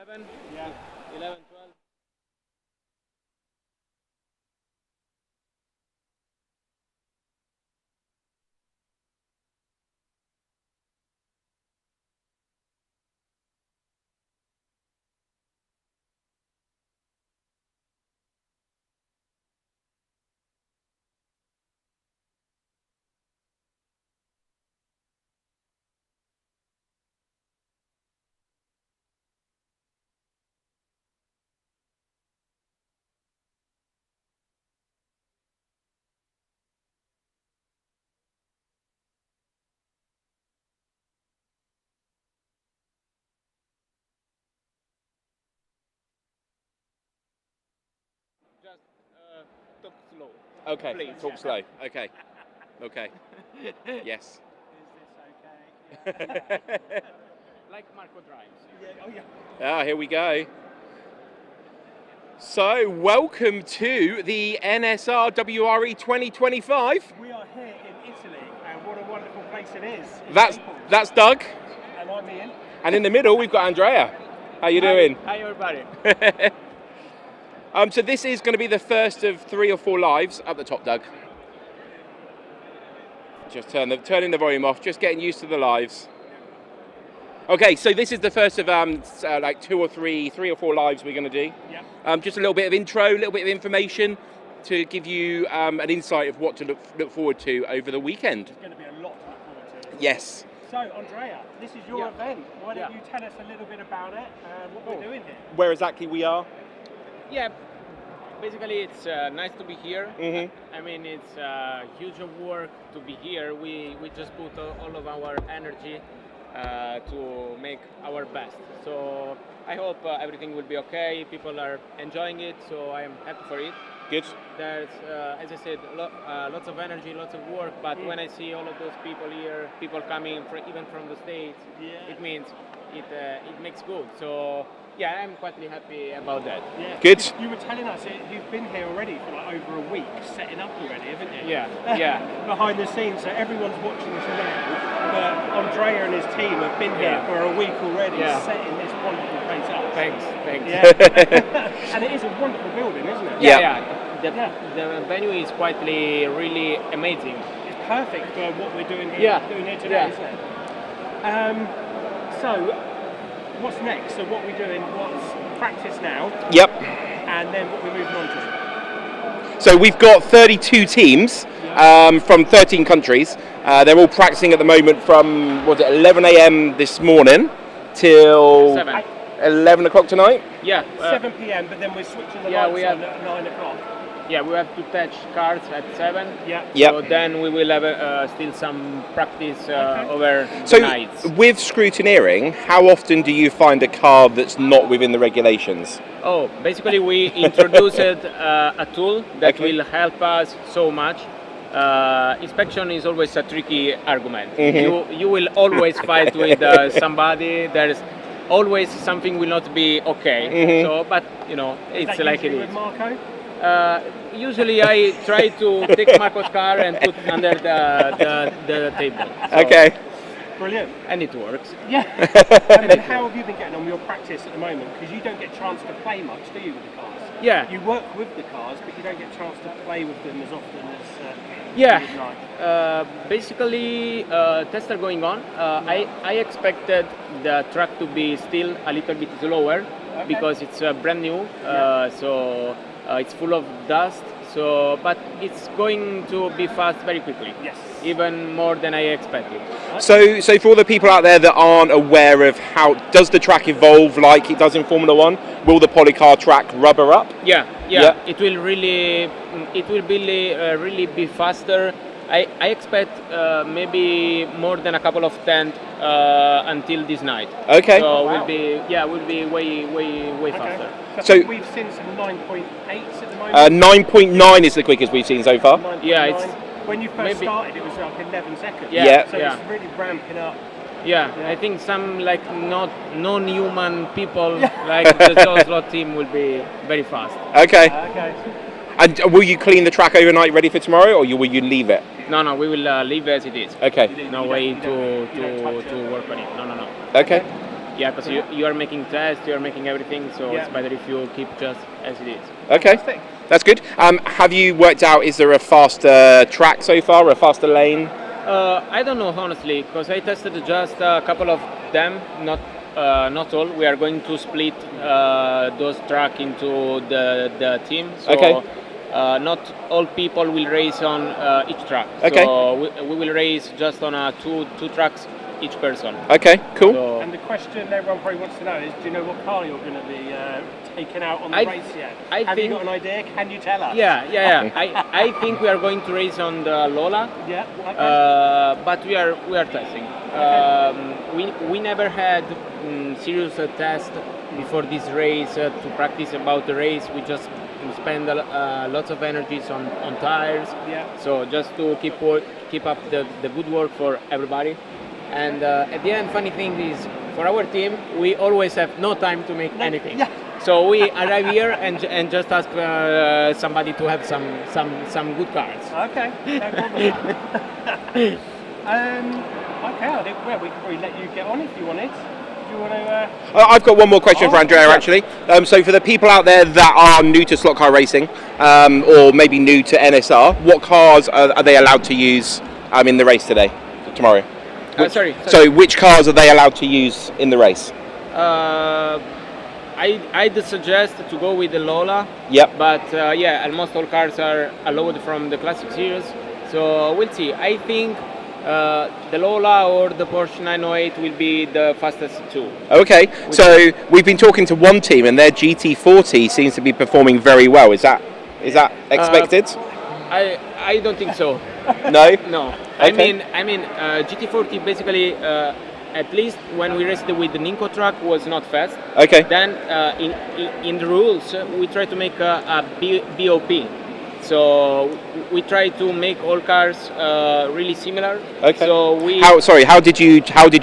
11? Yeah. 11, 12? Just talk slow. Okay, Please. talk slow. Okay, okay. Yes. Is this okay? Yeah. Like Marco drives. Yeah. Oh yeah. Ah, here we go. So, welcome to the NSR WRE 2025. We are here in Italy, and what a wonderful place it is. It's That's Naples. Doug, And I'm Ian. and in the middle we've got Andrea. How you doing? Hi everybody. So this is going to be the first of 3 or 4 lives. Up the top, Doug. Just turning the volume off. Just getting used to the lives. Okay, so this is the first of like 3 or 4 lives we're going to do. Yeah. Just a little bit of intro, a little bit of information to give you an insight of what to look forward to over the weekend. There's going to be a lot to look forward to. Yes. So, Andrea, this is your event. Why don't you tell us a little bit about it and what we're doing here? Where exactly we are? Yeah, basically it's nice to be here. Mm-hmm. I mean, it's huge work to be here. We just put all of our energy to make our best. So I hope everything will be okay. People are enjoying it, so I am happy for it. Good. There's, as I said, lots of energy, lots of work, but when I see all of those people here, people coming even from the States, it means it makes good. So yeah, I'm quite happy about that. Yeah. Good. You were telling us you've been here already for like over a week, setting up already, haven't you? Yeah. Behind the scenes, so everyone's watching this now. But Andrea and his team have been here for a week already, setting this wonderful place up. Thanks. Yeah. And it is a wonderful building, isn't it? Yeah. The venue is quite really amazing. It's perfect for what we're doing here, today, isn't it? So, what's next? So what we're doing, what's practice now? Yep. And then what we're moving on to? So we've got 32 teams from 13 countries. They're all practicing at the moment from 11 a.m. this morning till 11 o'clock tonight. Yeah. 7 p.m. But then we're switching the lights on at 9 o'clock. Yeah, we have to touch cards at 7. Yeah. So then we will have still some practice over the nights. So with scrutineering, how often do you find a car that's not within the regulations? Oh, basically we introduced a tool that will help us so much. Inspection is always a tricky argument. Mm-hmm. You will always fight with somebody. There's always something will not be okay. Mm-hmm. So, but it's like it is. With Marco? Usually I try to take Marco's car and put it under the table. So, okay. Brilliant. And it works. Yeah. And then how have you been getting on with your practice at the moment? Because you don't get a chance to play much, do you, with the cars? Yeah. You work with the cars, but you don't get a chance to play with them as often as you would like. Basically, tests are going on. I expected the track to be still a little bit slower because it's brand new. So it's full of dust. So, but it's going to be fast very quickly. Yes. Even more than I expected. So for all the people out there that aren't aware of how does the track evolve like it does in Formula 1, will the polycar track rubber up? Yeah. It will really be faster. I expect maybe more than a couple of tenths until this night. Okay. So will be way faster. So we've seen some 9.8s at the moment. 9.9 is the quickest we've seen so far. 9.9. Yeah, it's when you first started, it was like 11 seconds. Yeah. So it's really ramping up. Yeah, I think some like non-human people like the Joe Slot team will be very fast. Okay. Okay. And will you clean the track overnight ready for tomorrow, or will you leave it? No, we will leave as it is. Okay. No way to work on it. No. Okay. Yeah, because you are making tests, you are making everything, so it's better if you keep just as it is. Okay, that's good. Have you worked out, is there a faster track so far, or a faster lane? I don't know, honestly, because I tested just a couple of them, not all. We are going to split those track into the team. So not all people will race on each track. Okay. So we will race just on two tracks each person. Okay, cool. So, and the question everyone probably wants to know is, do you know what car you're going to be taking out on the race yet? Have you got an idea? Can you tell us? Yeah. I think we are going to race on the Lola. Yeah. Okay. But we are testing. We never had serious test before this race to practice about the race. We just spend lots of energies on tires. Yeah. So just to keep up the good work for everybody. And at the end, funny thing is, for our team, we always have no time to make anything. Yeah. So we arrive here and just ask somebody to have some good cars. Okay, no problem. Okay, I think we could probably let you get on if you wanted. Do you want to? I've got one more question for Andrea, actually. So for the people out there that are new to slot car racing, or maybe new to NSR, what cars are they allowed to use in the race tomorrow? Sorry. So which cars are they allowed to use in the race? I'd suggest to go with the Lola. Yep. But almost all cars are allowed from the Classic Series. So we'll see. I think the Lola or the Porsche 908 will be the fastest two. Okay. So we've been talking to one team, and their GT40 seems to be performing very well. Is that expected? I don't think so. No. No. Okay. I mean, GT40 basically, at least when we raced with the Ninko truck, was not fast. Okay. Then in the rules, we try to make a BOP. So we try to make all cars really similar. Okay. So how did you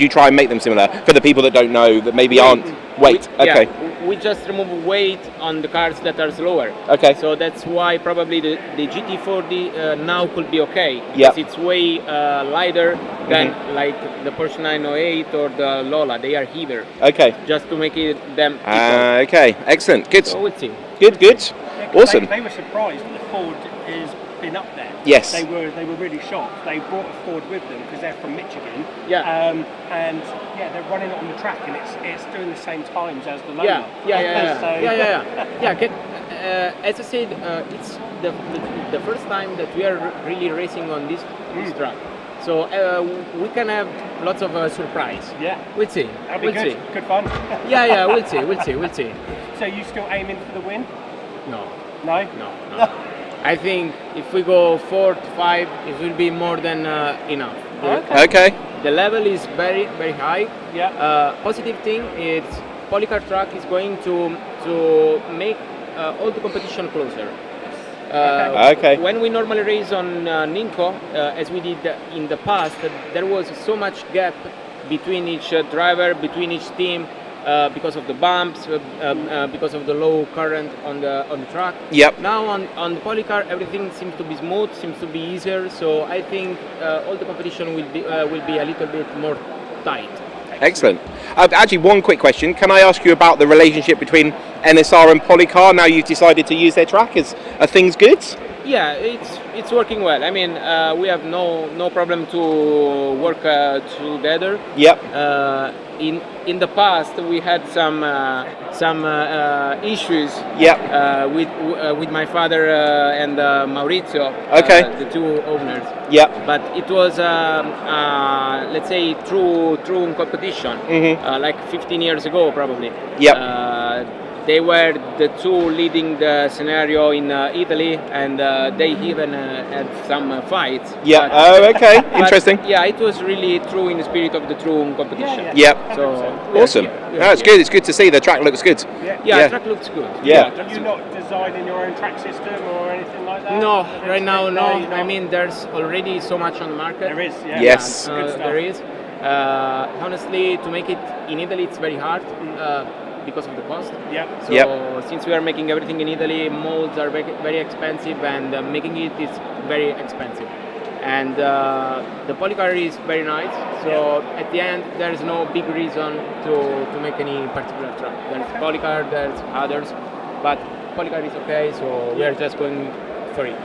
try and make them similar for the people that don't know, that maybe aren't weight? Okay. We just remove weight on the cars that are slower. Okay. So that's why probably the GT40 now could be okay. Yeah. Because it's way lighter than like the Porsche 908 or the Lola. They are heavier. Okay. Just to make them equal. Okay. Excellent. Good. So we'll see. Good. Yeah, Awesome. They were surprised that the Ford has been up there. Yes. They were really shocked. They brought a Ford with them because they're from Michigan. Yeah. And they're running it on the track, and it's doing the same times as the Lola. As I said, it's the first time that we are really racing on this track. So we can have lots of surprise. Yeah. We'll see. That'll be good. Good fun. We'll see. So you still aiming for the win? No. No? I think if we go 4 to 5, it will be more than enough. Okay. The level is very, very high. Yeah. Positive thing is polycar track is going to make all the competition closer. Okay. When we normally race on Ninko, as we did in the past, there was so much gap between each driver, between each team, because of the bumps, because of the low current on the track. Yep. Now on the polycar, everything seems to be smooth, seems to be easier. So I think all the competition will be a little bit more tight. Excellent. Actually, one quick question. Can I ask you about the relationship between NSR and Polycar now you've decided to use their track? Are things good? Yeah, it's working well. I mean, we have no problem to work together. Yep. In the past, we had some issues. Yep. With my father and Maurizio. Okay. The two owners. Yep. But it was let's say true competition. Mm-hmm. Like 15 years ago, probably. Yep. They were the two leading the scenario in Italy, and they even had some fights. Yeah. Okay. Interesting. Yeah, it was really true in the spirit of the true competition. Yep. So awesome. It's good. It's good to see. The track looks good. Yeah, the track looks good. Yeah. Are you not designing your own track system or anything like that? No, right now, no. I mean, there's already so much on the market. There is. Yeah. Yes. There is. Honestly, to make it in Italy, it's very hard. Because of the cost. So since we are making everything in Italy, molds are very, very expensive, and making it is very expensive. and the polycar is very nice. So at the end, there is no big reason to make any particular track. There's polycar, there's others, but polycar is okay. So we are just going for it.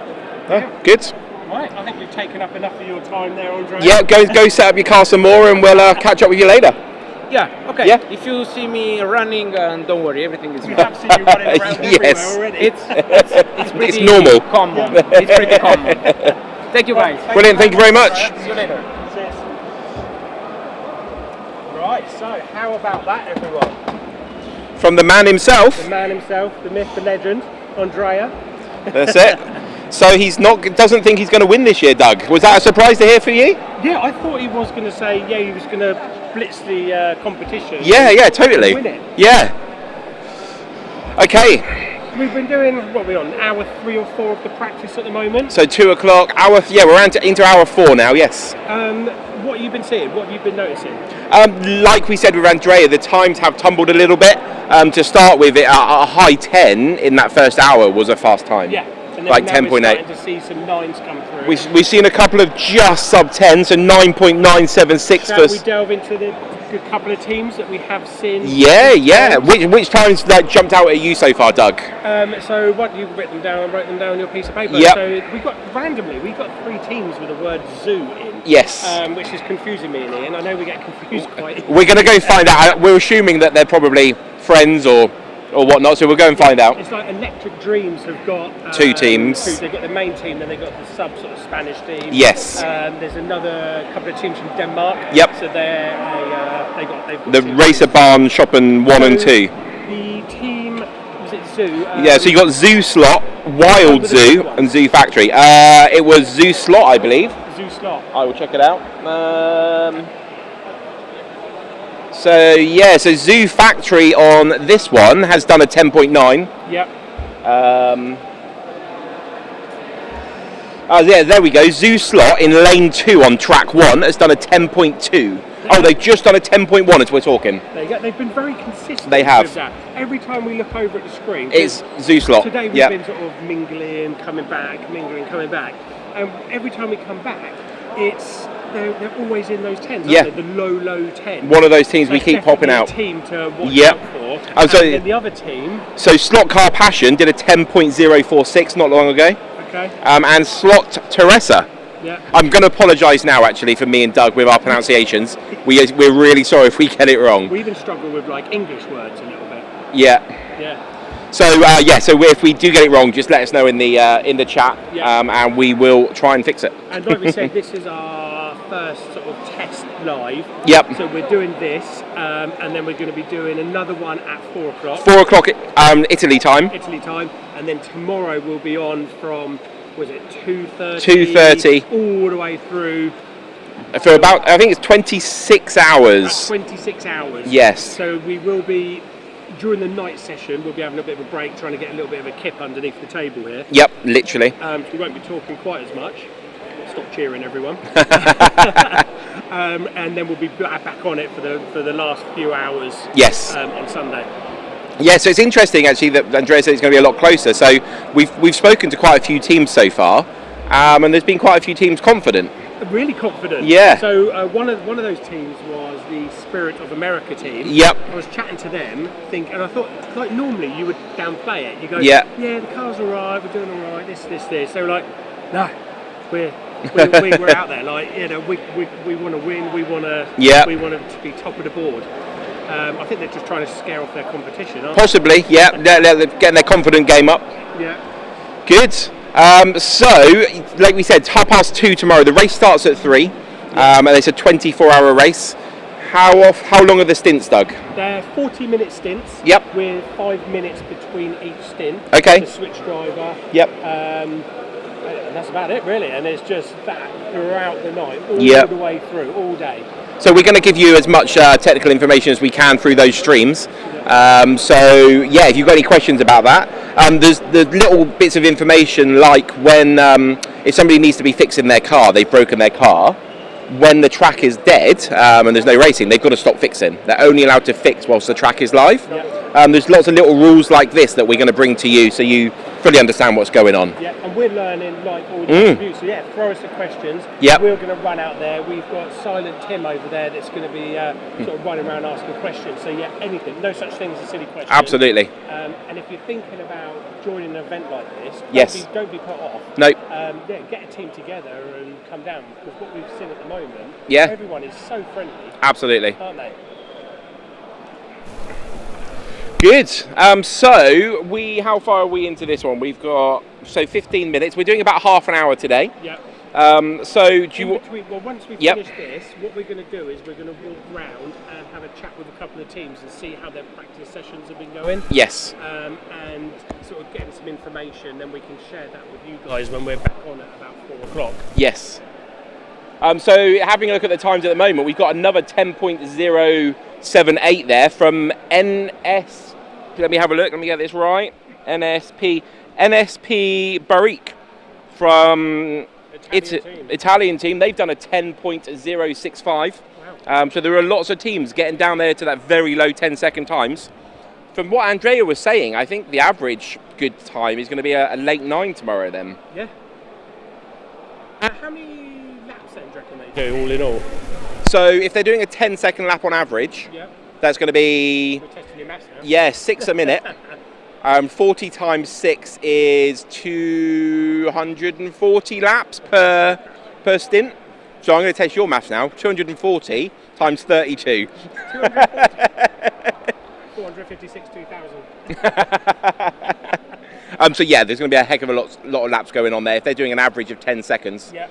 Good. Right, I think we've taken up enough of your time there, Andre. Yeah, go set up your car some more, and we'll catch up with you later. Yeah, okay. Yeah. If you see me running, don't worry, everything is We fine. have seen you running around everywhere already. It's pretty It's normal. common. It's pretty common. Thank you guys. Brilliant, thank you very much. See you later. Cheers. Right, so how about that, everyone? From the man himself. The man himself, the myth, the legend, Andrea. That's it. So doesn't think he's going to win this year, Doug. Was that a surprise to hear for you? Yeah, I thought he was going to say, he was going to blitz the competition. Yeah, totally. Win it. Yeah. Okay. We've been doing, what are we on, hour 3 or 4 of the practice at the moment. So 2 o'clock, we're into hour 4 now, yes. What have you been seeing? What have you been noticing? Like we said with Andrea, the times have tumbled a little bit. To start with, a high 10 in that first hour was a fast time. Yeah. And then Like now we're 10.8. starting to see some 9s come through. We've seen a couple of just sub 10, so 9.976 Shall for. we delve into the good couple of teams that we have seen? Yeah. Which times jumped out at you so far, Doug? So what you've written down, I wrote them down on your piece of paper. Yep. So we got 3 teams with the word zoo in. Yes. Which is confusing me and Ian. I know we get confused quite. We're going to go find out. We're assuming that they're probably friends or whatnot, so we'll go and find out. It's like Electric Dreams have got 2 teams. They've got the main team, then they've got the sub sort of Spanish team. Yes. There's another couple of teams from Denmark. Yep. So they've got The 2 Racer teams. Barn Shoppen 1 and 2. The team, was it Zoo? Yeah, so you got Zoo Slot, Wild was the Zoo, other one? and Zoo Factory. It was Zoo Slot, I believe. Zoo Slot. I will check it out. So Zoo Factory on this one has done a 10.9. Yep. There we go. Zoo Slot in lane 2 on track 1 has done a 10.2. Oh, they've just done a 10.1 as we're talking. There you go. They've been very consistent. They have. With that. Every time we look over at the screen, It's Zoo Slot. today we've Yep. been sort of mingling, coming back, coming back, and every time we come back, they're always in those 10s. Yeah. Aren't they? The low 10. One of those teams So we it's keep popping definitely out. a team to watch Yep. out for. Oh, so- and then the other team, So Slot Car Passion did a 10.046 not long ago. okay, And Slot Teresa. yeah. I'm going to apologise now, actually, for me and Doug with our pronunciations. We're really sorry if we get it wrong. We even struggle with like English words a little bit. Yeah. Yeah. So if we do get it wrong, just let us know in the chat, Yeah. and we will try and fix it. And like we said, this is our first sort of test live. Yep. So we're doing this, and then we're going to be doing another one at 4 o'clock. 4 o'clock Italy time. Italy time, and then tomorrow we'll be on from, was it 2:30? 2:30. all the way through. For about, I think it's 26 hours. About 26 hours. Yes. So we will be, during the night session, we'll be having a bit of a break, trying to get a little bit of a kip underneath the table here. Yep, literally. So we won't be talking quite as much. Stop cheering, everyone. And then we'll be back on it for the last few hours. Yes. On Sunday. Yeah, so it's interesting actually that Andrea said it's going to be a lot closer. So we've spoken to quite a few teams so far, and there's been quite a few teams confident. Really confident. Yeah. So one of those teams was the Spirit of America team. Yep. I was chatting to them, and I thought, like normally you would downplay it. You go, Yeah. the car's all right, we're doing all right. This. They were like, no, we're out there. Like, you know, we want to win. We want to. Yeah. We want to be top of the board. I think they're just trying to scare off their competition, aren't Possibly, yeah. They're getting their confident game up. they? Yeah. Good. So, like we said, 2:30 tomorrow. The race starts at 3, and it's a 24-hour race. How long are the stints, Doug? They're 40-minute stints. Yep. With 5 minutes between each stint. Okay. The switch driver. Yep. And that's about it, really. And it's just that throughout the night, all Yep. the way through, all day. So we're going to give you as much technical information as we can through those streams. If you've got any questions about that, there's the little bits of information like when if somebody needs to be fixing their car, they've broken their car. When the track is dead and there's no racing, they've got to stop fixing. They're only allowed to fix whilst the track is live. Yep. There's lots of little rules like this that we're going to bring to you, so you fully understand what's going on. Yeah, and we're learning like all the reviews. So yeah, throw us the questions. Yep. We're going to run out there. We've got Silent Tim over there that's going to be sort of running around asking questions. So yeah, anything. No such thing as a silly question. Absolutely. And if you're thinking about joining an event like this, don't be put off. No. Yeah, get a team together and come down, because what we've seen at the moment, everyone is so friendly. Absolutely. Aren't they? Good. So how far are we into this one? We've got 15 minutes. We're doing about half an hour today. Yeah. So do you? Once we finish this, what we're going to do is we're going to walk round and have a chat with a couple of teams and see how their practice sessions have been going. Yes. And sort of getting some information, then we can share that with you guys when we're back on at about 4 o'clock. Yes. So having a look at the times at the moment, we've got another 10.078 there from NS. Let me have a look. Let me get this right. NSP Barique from Italian team. They've done a 10.065. Wow. So there are lots of teams getting down there to that very low 10-second times. From what Andrea was saying, I think the average good time is going to be a late 9 tomorrow then. Yeah. How many laps then do you reckon they do all in all? So if they're doing a 10-second lap on average, that's going to be... We're testing your maths now. Yeah, 6 a minute. 40 times 6 is 240 laps per stint. So I'm going to test your maths now. 240 times 32. 456, 2,000. So yeah, there's going to be a heck of a lot of laps going on there if they're doing an average of 10 seconds. Yeah.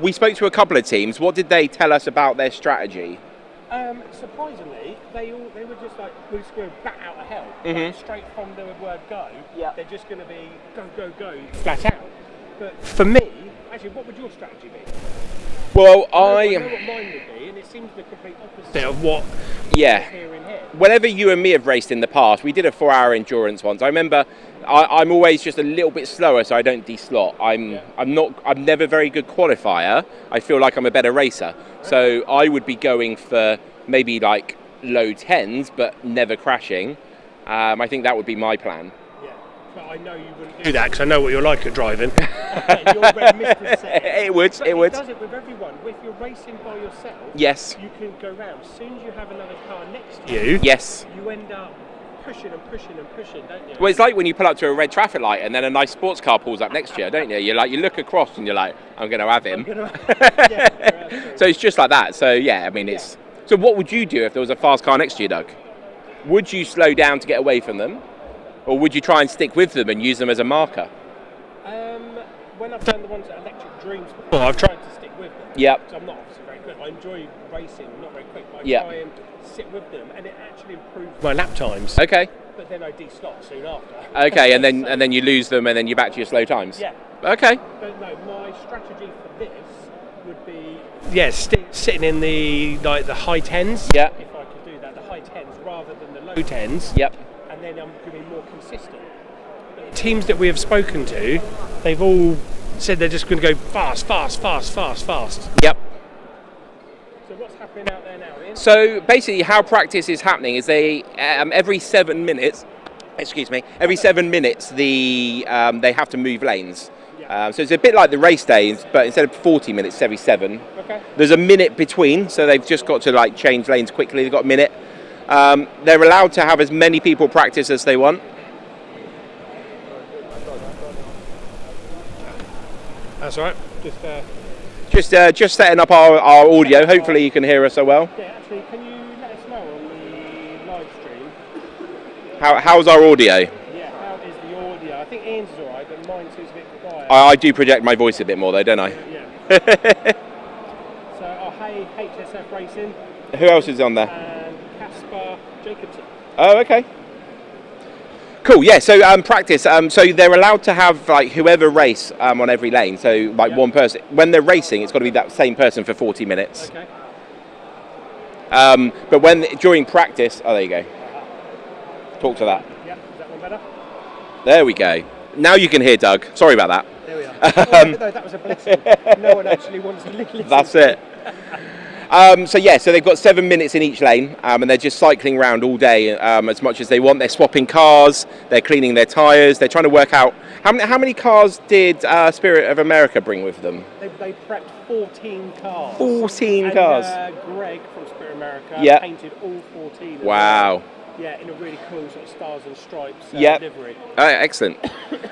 We spoke to a couple of teams. What did they tell us about their strategy? Surprisingly, they were just like, we're just going to bat out of hell. Like, straight from the word go. Yeah. They're just going to be go, flat out. But for me, actually, what would your strategy be? Well, I know what mine would be, and it seems the complete opposite of what here in here. Whenever you and me have raced in the past, we did a 4-hour endurance once. I remember I'm always just a little bit slower, so I don't de-slot. I'm never very good qualifier. I feel like I'm a better racer. So I would be going for maybe like low 10s, but never crashing. I think that would be my plan. Yeah, but I know you wouldn't do that because I know what you're like at driving. You're red it would. It does it with everyone. If you're racing by yourself, yes, you can go round. As soon as you have another car next to you, yes, you end up pushing, don't you? Well, it's like when you pull up to a red traffic light and then a nice sports car pulls up next to you, don't you? You look across and you're like, I'm going to have him. So it's just like that. So yeah, I mean, it's. So what would you do if there was a fast car next to you, Doug? Would you slow down to get away from them, or would you try and stick with them and use them as a marker? When I've done the ones at Electric Dreams before, I've tried to stick with them. Yep. So I'm not obviously very quick. I enjoy racing, not very quick, but I try and sit with them, and it actually improves my lap times. Okay. But then I de-slot soon after. Okay, and then you lose them, and then you're back to your slow times. Yeah. Okay. But no, my strategy for this would be sitting in the high 10s. Yeah. If I could do that, the high 10s rather than the low 10s. Yep. And then I'm going to be more consistent. But the teams that we have spoken to, they've all said they're just going to go fast. Yep. So what's happening out there now, Ian? So basically, how practice is happening is they every 7 minutes. Every 7 minutes, they have to move lanes. So it's a bit like the race days, but instead of 40 minutes, it's every 7. Okay. There's a minute between, so they've just got to change lanes quickly. They've got a minute. They're allowed to have as many people practice as they want. That's all right. Just setting up our audio. Hopefully you can hear us so well. Yeah, actually, can you let us know on the live stream? How's our audio? Yeah, how is the audio? I think Ian's is all right, but mine seems a bit quiet. I do project my voice a bit more though, don't I? Yeah. So, hey, HSF Racing. Who else is on there? And Casper Jacobson. Oh, okay. Cool. Yeah. So practice. So they're allowed to have whoever race on every lane. So one person. When they're racing, it's got to be that same person for 40 minutes. Okay. But during practice, there you go. Talk to that. Yeah. Is that one better? There we go. Now you can hear Doug. Sorry about that. There we are. No, that was a blessing. No one actually wants to listen. That's it. So they've got 7 minutes in each lane, and they're just cycling around all day as much as they want. They're swapping cars, they're cleaning their tyres, they're trying to work out how many cars did Spirit of America bring with them. They prepped 14 cars. 14 cars. Greg from Spirit of America painted all 14. Wow. Yeah, in a really cool sort of stars and stripes livery. Excellent.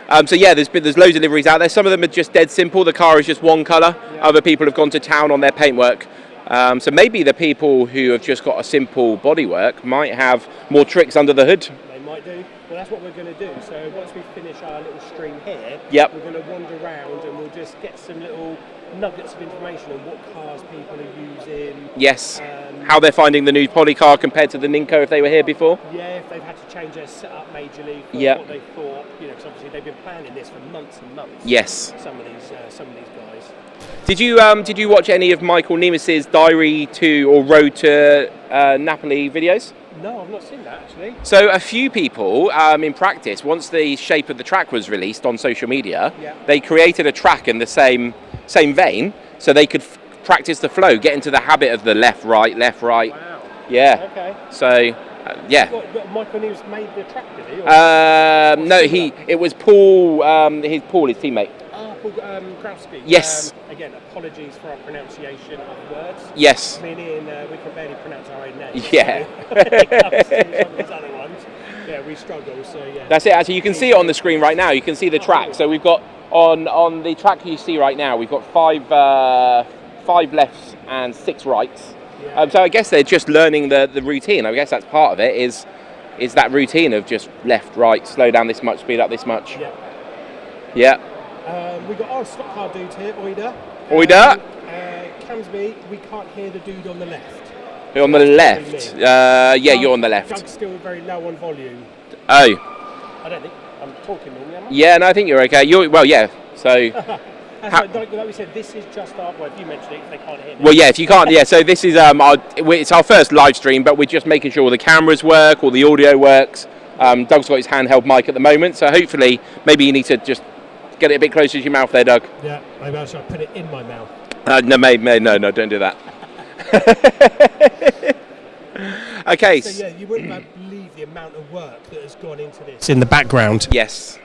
There's loads of liveries out there. Some of them are just dead simple. The car is just one colour. Yeah. Other people have gone to town on their paintwork. So maybe the people who have just got a simple bodywork might have more tricks under the hood. They might do. Well, that's what we're going to do. So once we finish our little stream here, we're going to wander around and we'll just get some little nuggets of information on what cars people are using. Yes. How they're finding the new polycar compared to the Ninko if they were here before. Yeah, if they've had to change their setup majorly for what they thought. You know, because obviously they've been planning this for months and months. Yes. Some of these guys. Did you watch any of Michael Nemes's Diary to or Road to Napoli videos? No, I've not seen that actually. So a few people in practice, once the shape of the track was released on social media, they created a track in the same vein, so they could practice the flow, get into the habit of the left, right. Wow. Yeah. Okay. So, What, Michael News made the track, did he? No, it was Paul, his teammate. Paul Krowski. Yes. Again, apologies for our pronunciation of words. Yes. Meaning we can barely pronounce our own names. Yeah. So when it comes to some of these other ones, we struggle. So yeah. That's it. Actually, you can see it on the screen right now. You can see the track. So we've got on the track you see right now, we've got five lefts and 6 rights. Yeah. So I guess they're just learning the routine. I guess that's part of it. Is that routine of just left, right, slow down this much, speed up this much. Yeah. We've got our stock car dude here, Oida. Camsby, we can't hear the dude on the left. You're on the left? You're on the left. Doug's still very low on volume. Oh. I don't think I'm talking normally, am I? Yeah, no, I think you're okay. So... like we said, this is just our... Well, if you mentioned it, if they can't hear me. Well, yeah, if you can't... Yeah, so this is... it's our first live stream, but we're just making sure all the cameras work, all the audio works. Doug's got his handheld mic at the moment, so hopefully maybe you need to just get it a bit closer to your mouth there, Doug. Yeah, maybe I should put it in my mouth. No, don't do that. Okay. So yeah, you wouldn't believe the amount of work that has gone into this. It's in the background. Yes.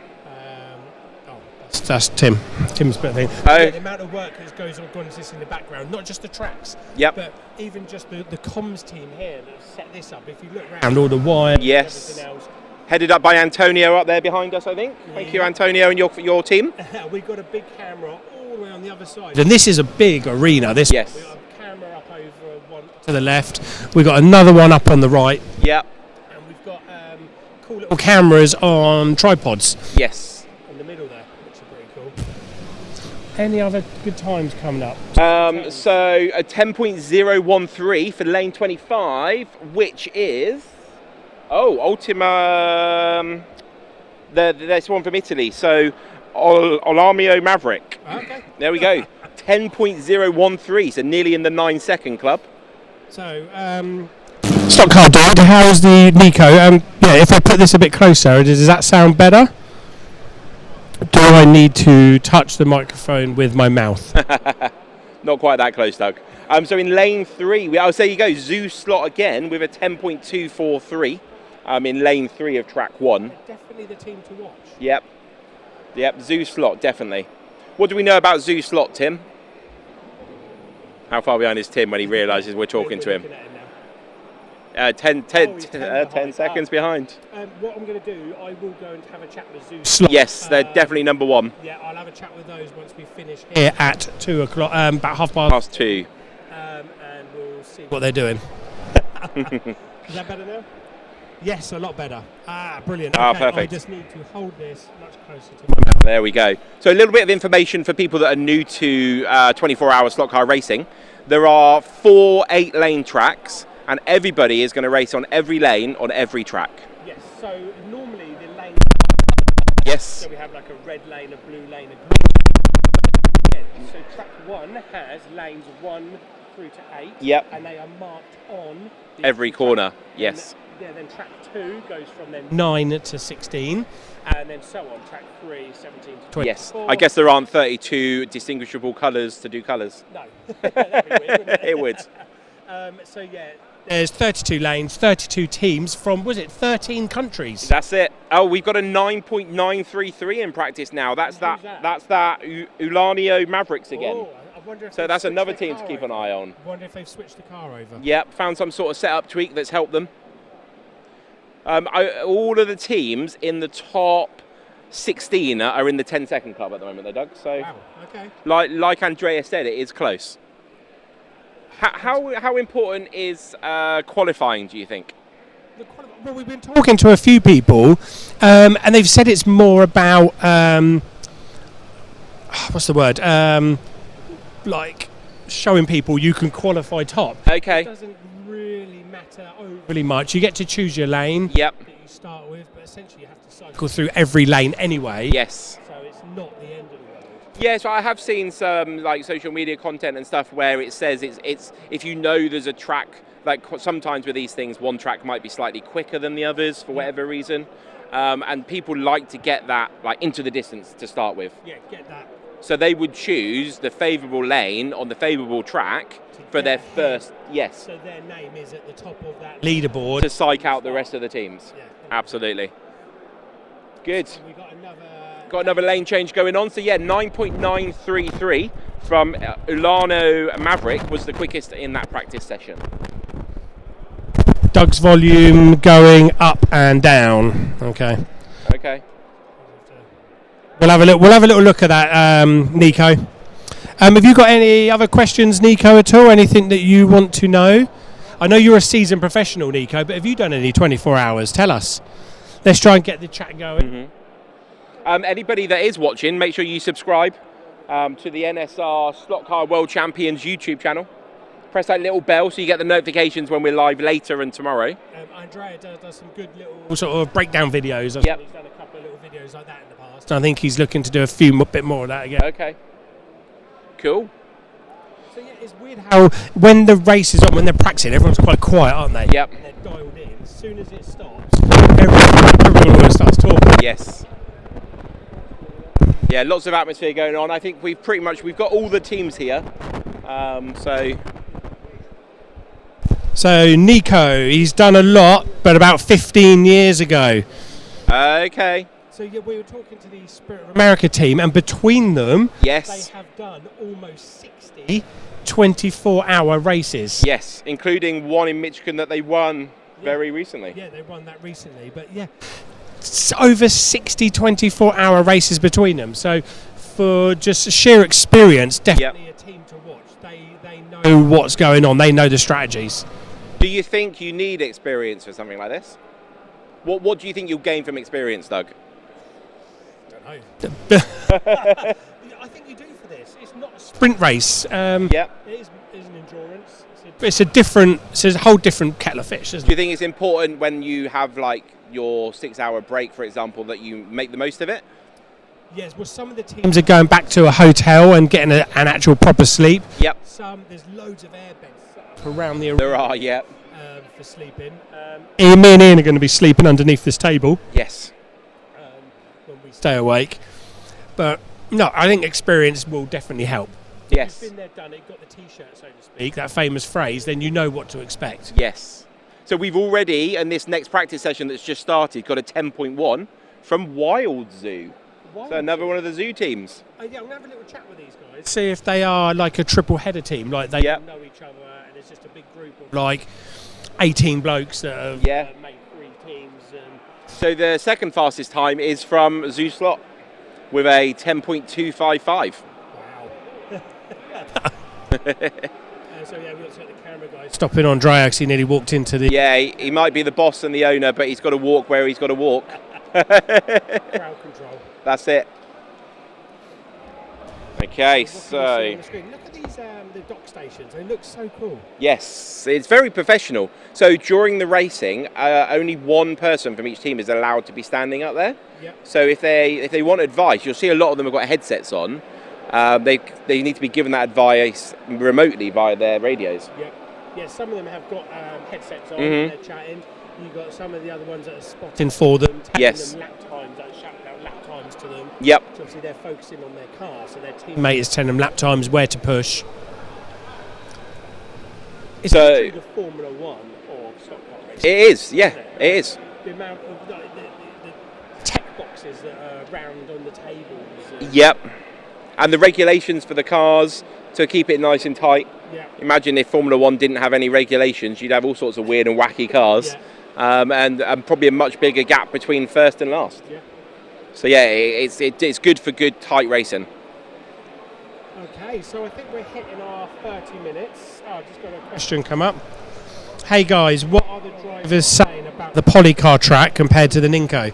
That's Tim. Tim's bit thing. Oh. The amount of work that gone into this in the background, not just the tracks, but even just the comms team here that have set this up. If you look around, all the wires, and everything else. Headed up by Antonio up there behind us, I think. Thank you, Antonio, and your team. We've got a big camera all the way on the other side. And this is a big arena. We've got a camera up over one to the left. We've got another one up on the right. Yep. And we've got cool little cameras on tripods. Yes. In the middle there, which is pretty cool. Any other good times coming up? So a 10.013 for lane 25, which is... Ultima, there's one from Italy, so Olamio Maverick. Okay. There we go. 10.013, so nearly in the 9-second club. So, stock car dude, how's the Nico? If I put this a bit closer, does that sound better? Do I need to touch the microphone with my mouth? Not quite that close, Doug. So in lane 3, there you go, Zeus slot again with a 10.243. In lane 3 of track 1. Definitely the team to watch. Yep, Zeus slot, definitely. What do we know about Zeus slot, Tim? How far behind is Tim when he realises we're talking to him? 10 seconds behind. What I'm going to do, I will go and have a chat with Zeus slot. Yes, they're definitely number 1. Yeah, I'll have a chat with those once we finish here at 2 o'clock, about half past 2. And we'll see what they're doing. Is that better now? Yes, a lot better. Brilliant. Okay, Perfect. I just need to hold this much closer to my mouth. There we go. So a little bit of information for people that are new to 24-hour slot car racing. There are 4 8-lane tracks, and everybody is going to race on every lane on every track. Yes, so normally the lane... Yes. So we have like a red lane, a blue lane, a green lane. So track 1 has lanes 1 through to 8. Yep. And they are marked on... every corner, yes. Then track 2 goes from then 9 to 16, and then so on. Track 3, 17 to 24. Yes, I guess there aren't 32 distinguishable colours to do colours. No, that'd be weird, wouldn't it? It would. So yeah, there's 32 lanes, 32 teams from, was it 13 countries? That's it. Oh, we've got a 9.933 in practice now. That's that. That's that Ulanio Mavericks again. Oh, I wonder if So that's another team to keep an eye on. I wonder if they've switched the car over. Yep, found some sort of setup tweak that's helped them. All of the teams in the top 16 are in the 10-second club at the moment, though, Doug. So, wow, okay. like Andrea said, it is close. How important is qualifying, do you think? Well, we've been talking to a few people, and they've said it's more about what's the word? Like showing people you can qualify top. Okay. It doesn't really matter overly much. You get to choose your lane. Yep. That you start with, but essentially you have to cycle through every lane anyway. Yes. So it's not the end of the world. Yes, I have seen some like social media content and stuff where it says it's if you know there's a track, like sometimes with these things one track might be slightly quicker than the others for whatever reason, and people like to get that like into the distance to start with. Yeah, get that. So they would choose the favourable lane on the favourable track for their first, yes. So their name is at the top of that leaderboard. To psych out the rest of the teams. Yeah. Absolutely. Good. So we got another lane change going on. So yeah, 9.933 from Ulano Maverick was the quickest in that practice session. Doug's volume going up and down. Okay. Okay. We'll have a little look at that, Nico. Have you got any other questions, Nico, at all? Anything that you want to know? I know you're a seasoned professional, Nico, but have you done any 24 hours? Tell us. Let's try and get the chat going. Anybody that is watching, make sure you subscribe to the NSR Slot Car World Champions YouTube channel. Press that little bell so you get the notifications when we're live later and tomorrow. Andrea does some good little sort of breakdown videos. Yep. He's done a couple of little videos like that in the past. I think he's looking to do a few bit more of that again. Okay. Cool. So yeah, it's weird how when the race is on, when they're practicing, everyone's quite quiet, aren't they? Yep. And they're dialed in. As soon as it stops, everyone starts talking. Yes. Yeah, lots of atmosphere going on. I think we've got all the teams here. So Nico, he's done a lot, but about 15 years ago. Okay. So yeah, we were talking to the Spirit of America team, and between them, yes, they have done almost 60 24-hour races. Yes, including one in Michigan that they won very recently. Yeah, they won that recently, but yeah, it's over 60 24-hour races between them. So for just sheer experience, definitely a team to watch. They know what's going on. They know the strategies. Do you think you need experience for something like this? What do you think you'll gain from experience, Doug? I don't know. I think you do for this. It's not a sprint race. Yeah. It is an endurance. It's a whole different kettle of fish, isn't it? Do you think it's important when you have like your 6-hour break, for example, that you make the most of it? Yes, well, some of the teams are going back to a hotel and getting an actual proper sleep. Yep. There's loads of air beds set up around the arena. There are, yeah. For sleeping. Me and Ian are going to be sleeping underneath this table. Yes. When we stay awake. But no, I think experience will definitely help. Yes. If you've been there, done it, got the T-shirt, so to speak, that famous phrase, then you know what to expect. Yes. So we've already, in this next practice session that's just started, got a 10.1 from Wild Zoo. So another one of the zoo teams. Yeah, I'm going to have a little chat with these guys. See if they are like a triple header team, like they know each other, and it's just a big group of like 18 blokes that have made 3 teams. So the second fastest time is from Zoo Slot with a 10.255. Wow. So yeah, we got to take the camera guy stopping on dry because he nearly walked into the... Yeah, he might be the boss and the owner, but he's got to walk where he's got to walk. Crowd control. That's it. Okay, so look at these the dock stations. They look so cool. Yes, it's very professional. So during the racing, only one person from each team is allowed to be standing up there. Yep. So if they want advice, you'll see a lot of them have got headsets on. They need to be given that advice remotely via their radios. Yep. Yeah, some of them have got headsets on. And they're chatting. You've got some of the other ones that are spotting for them, telling them lap times, like shouting out lap times to them. Yep. So obviously they're focusing on their car, so their teammate is telling them lap times, where to push. It's literally the Formula One or stock car racing. It is, yeah, it is. The amount of the tech boxes that are round on the tables. Yep. And the regulations for the cars to keep it nice and tight. Yeah. Imagine if Formula One didn't have any regulations, you'd have all sorts of weird and wacky cars. Yeah. And probably a much bigger gap between first and last. Yeah. So yeah, it's good for good tight racing. Okay, so I think we're hitting our 30 minutes. Oh, I've just got a question come up. Hey guys, what are the drivers saying about the polycar track compared to the Ninko?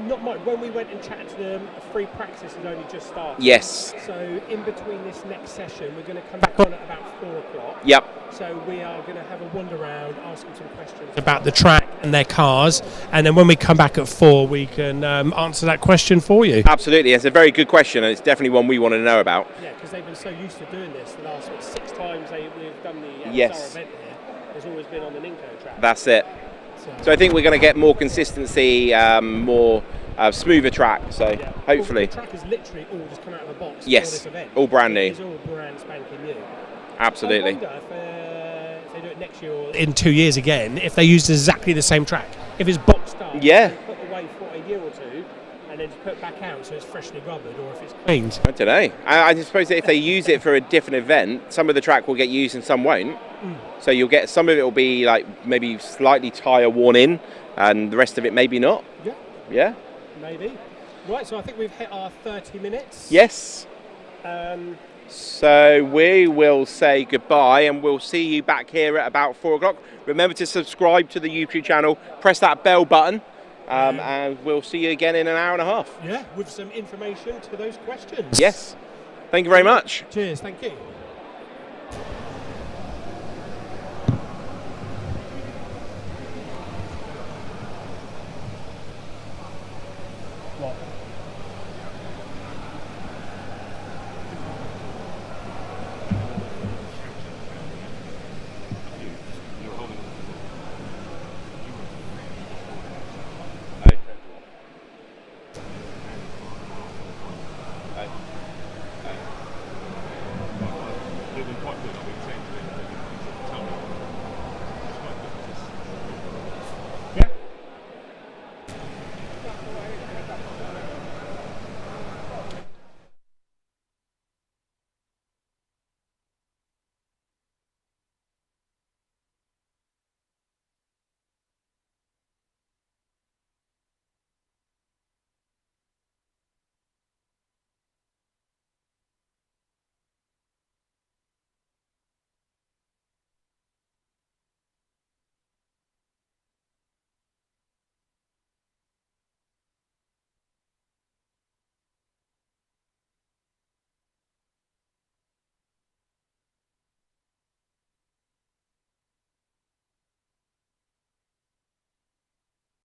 Not much. When we went and chatted to them, free practice had only just started. Yes. So in between this next session, we're going to come back on at about 4 o'clock. Yep. So we are going to have a wander around, asking some questions about the track and their cars, and then when we come back at 4, we can answer that question for you. Absolutely, it's a very good question, and it's definitely one we want to know about. Yeah, because they've been so used to doing this. The last 6 times we've done the NSR Yes. event here, has always been on the Ninko track. That's it. So I think we're going to get more consistency, more smoother track. So yeah. hopefully. Well, the track has literally all just come out of the box. Yes, for this event. all brand new. It's all brand spanking new. Absolutely. I wonder if they do it next year or in 2 years again, if they used exactly the same track. If it's boxed up, Yeah. put away for a year or two, and then just put it back out so it's freshly rubbered, or if it's cleaned. I don't know. I suppose that if they use it for a different event, some of the track will get used and some won't. So you'll get some of it will be like maybe slightly tyre worn in, and the rest of it maybe not. Yeah. Yeah. Maybe. Right, so I think we've hit our 30 minutes. Yes. Um, So we will say goodbye, and we'll see you back here at about 4 o'clock. Remember to subscribe to the YouTube channel, press that bell button, and we'll see you again in an hour and a half. yeah, with some information to those questions. Yes. Thank you very much. Cheers, thank you.